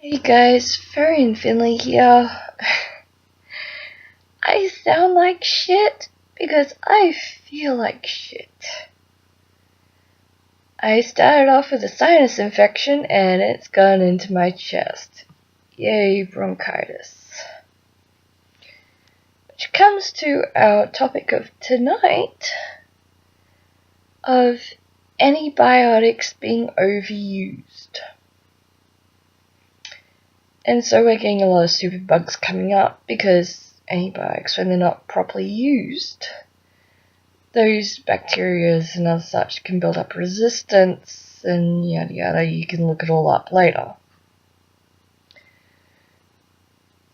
Hey guys, Fairy and Finley here. I sound like shit because I feel like shit. I started off with a sinus infection and it's gone into my chest. Yay, bronchitis. Which comes to our topic of tonight of antibiotics being overused. And so we're getting a lot of stupid bugs coming up because antibiotics, when they're not properly used, those bacteria and other such can build up resistance and yada yada. You can look it all up later.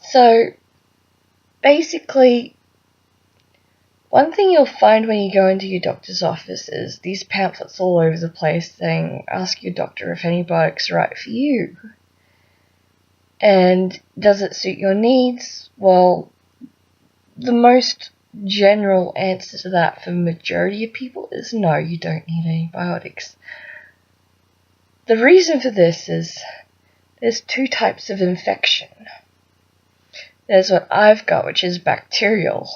So basically, one thing you'll find when you go into your doctor's office is these pamphlets all over the place saying, ask your doctor if antibiotics are right for you. And does it suit your needs? Well, the most general answer to that for the majority of people is no, you don't need antibiotics. The reason for this is there's two types of infection. There's what I've got, which is bacterial,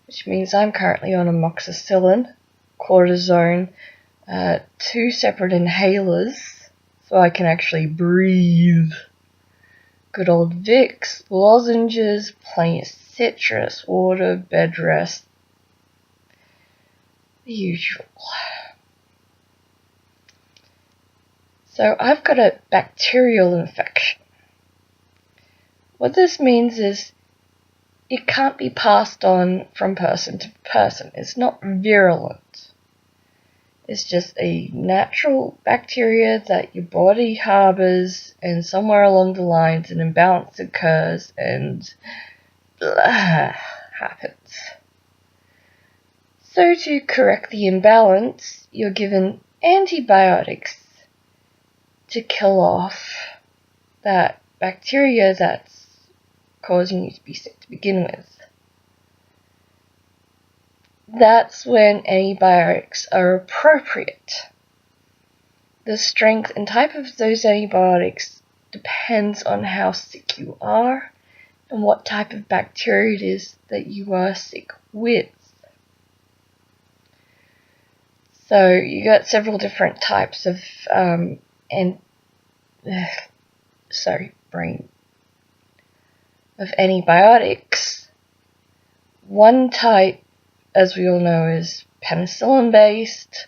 which means I'm currently on amoxicillin, cortisone, 2 separate inhalers, so I can actually breathe. Good old Vicks, lozenges, plenty of citrus, water, bed rest. The usual. So I've got a bacterial infection. What this means is it can't be passed on from person to person. It's not virulent. It's just a natural bacteria that your body harbors, and somewhere along the lines an imbalance occurs and blah happens. So to correct the imbalance, you're given antibiotics to kill off that bacteria that's causing you to be sick to begin with. That's when antibiotics are appropriate. The strength and type of those antibiotics depends on how sick you are and what type of bacteria it is that you are sick with. So you got several different types of antibiotics. One type, as we all know, is penicillin based,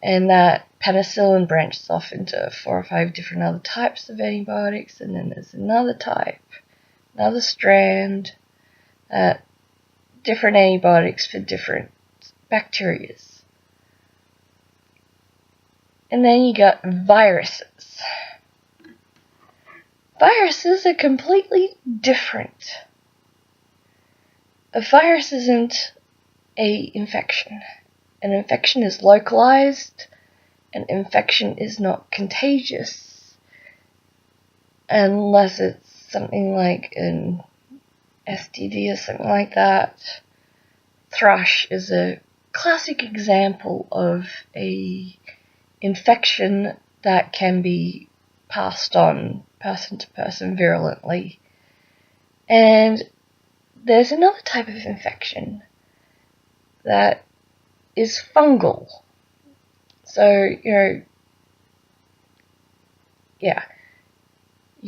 and that penicillin branches off into 4 or 5 different other types of antibiotics, and then there's another type, another strand, different antibiotics for different bacterias. And then you got viruses. Viruses are completely different. A virus isn't an infection. An infection is localized. An infection is not contagious unless it's something like an STD or something like that. Thrush is a classic example of a infection that can be passed on person to person virulently. And there's another type of infection that is fungal. So, you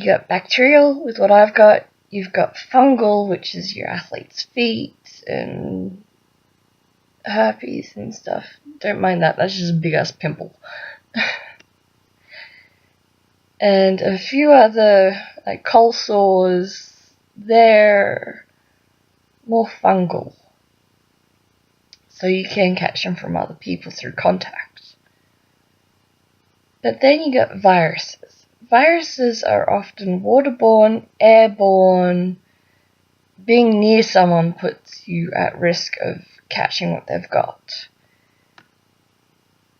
got bacterial with what I've got. You've got fungal, which is your athlete's feet and herpes and stuff. Don't mind that, that's just a big ass pimple. And a few other, like cold sores, they're more fungal. So you can catch them from other people through contact. But then you got viruses. Viruses are often waterborne, airborne. Being near someone puts you at risk of catching what they've got.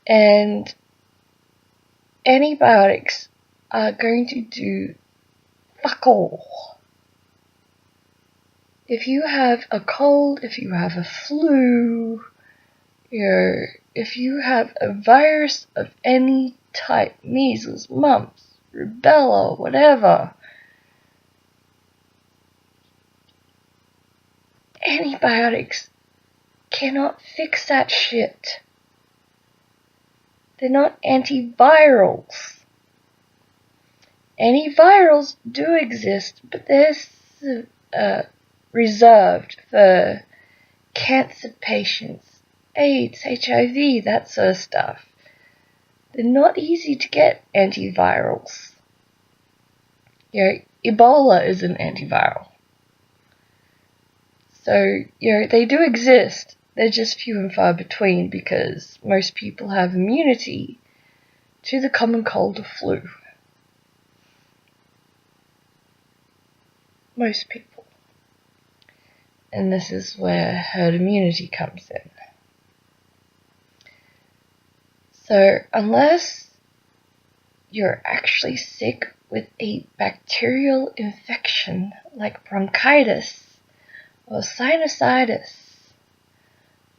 And antibiotics are going to do fuck all. If you have a cold, if you have a flu, if you have a virus of any type, measles, mumps, rubella, whatever. Antibiotics cannot fix that shit. They're not antivirals. Antivirals do exist, but they're reserved for cancer patients, AIDS, HIV, that sort of stuff. They're not easy to get, antivirals. Ebola is an antiviral. So, they do exist. They're just few and far between because most people have immunity to the common cold or flu. Most people. And this is where herd immunity comes in. So, unless you're actually sick with a bacterial infection like bronchitis or sinusitis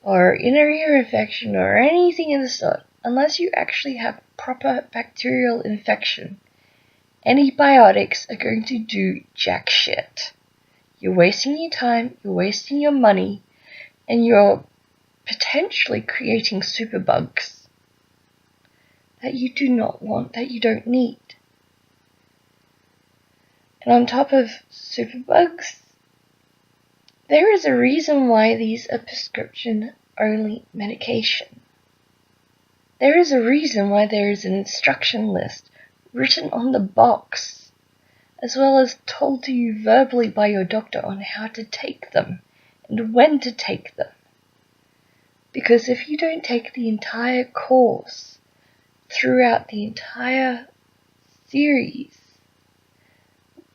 or inner ear infection or anything of the sort, unless you actually have proper bacterial infection, antibiotics are going to do jack shit. You're wasting your time, you're wasting your money, and you're potentially creating superbugs that you do not want, that you don't need. And on top of superbugs, there is a reason why these are prescription-only medication. There is a reason why there is an instruction list written on the box, as well as told to you verbally by your doctor on how to take them and when to take them. Because if you don't take the entire course throughout the entire series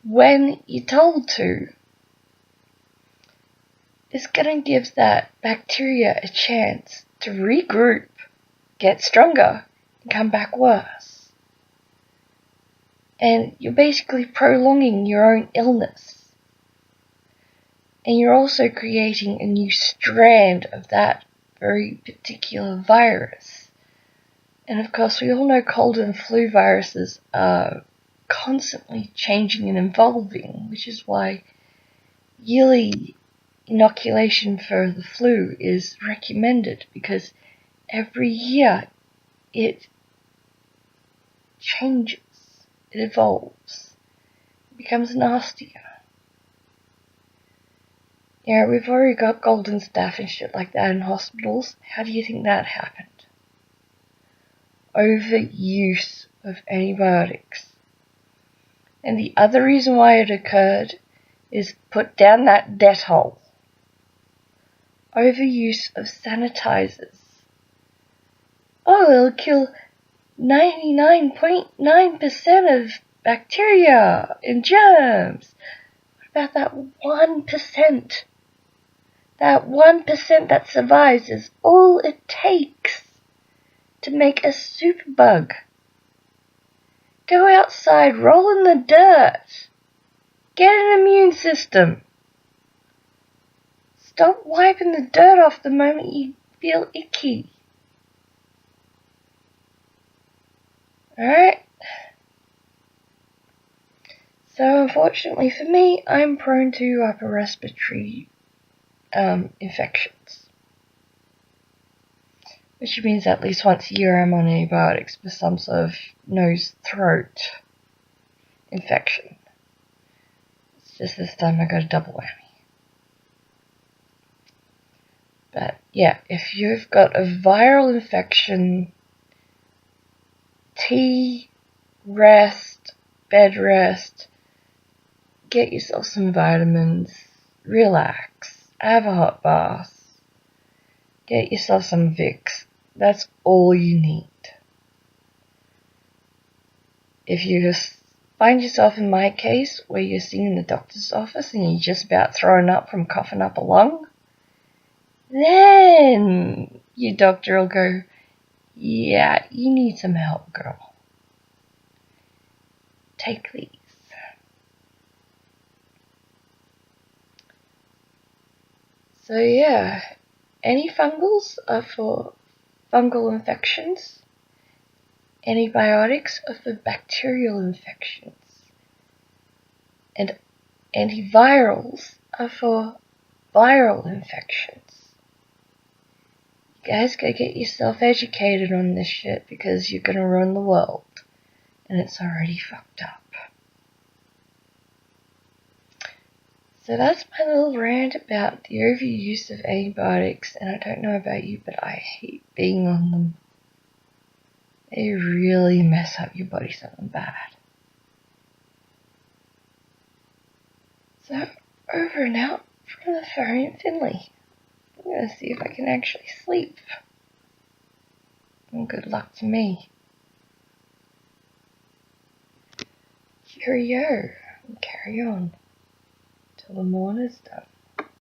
when you're told to, it's going to give that bacteria a chance to regroup, get stronger, and come back worse. And you're basically prolonging your own illness. And you're also creating a new strand of that very particular virus. And of course, we all know cold and flu viruses are constantly changing and evolving, which is why yearly inoculation for the flu is recommended, because every year it changes, it evolves, it becomes nastier. We've already got golden staph and shit like that in hospitals. How do you think that happened? Overuse of antibiotics. And the other reason why it occurred is put down that Dettol. Overuse of sanitizers. Oh, it'll kill 99.9% of bacteria and germs. What about that 1%? That 1% that survives is all it takes to make a superbug. Go outside, roll in the dirt. Get an immune system. Stop wiping the dirt off the moment you feel icky. Alright? So unfortunately for me, I'm prone to upper respiratory infections. Which means at least once a year I'm on antibiotics for some sort of nose-throat infection. It's just this time I got a double whammy. But yeah, if you've got a viral infection, tea, rest, bed rest, get yourself some vitamins, relax, have a hot bath, get yourself some Vicks. That's all you need. If you just find yourself in my case where you're sitting in the doctor's office and you're just about throwing up from coughing up a lung, then your doctor will go, yeah, you need some help, girl. Take these. So yeah, antifungals are for fungal infections, Antibiotics are for bacterial infections, and antivirals are for viral infections. You guys go get yourself educated on this shit because you're gonna run the world, and it's already fucked up. So that's my little rant about the overuse of antibiotics, and I don't know about you, but I hate being on them. They really mess up your body something bad. So, over and out from the phone in Finley. I'm going to see if I can actually sleep. And good luck to me. Cheerio. And carry on. Till the morning stuff.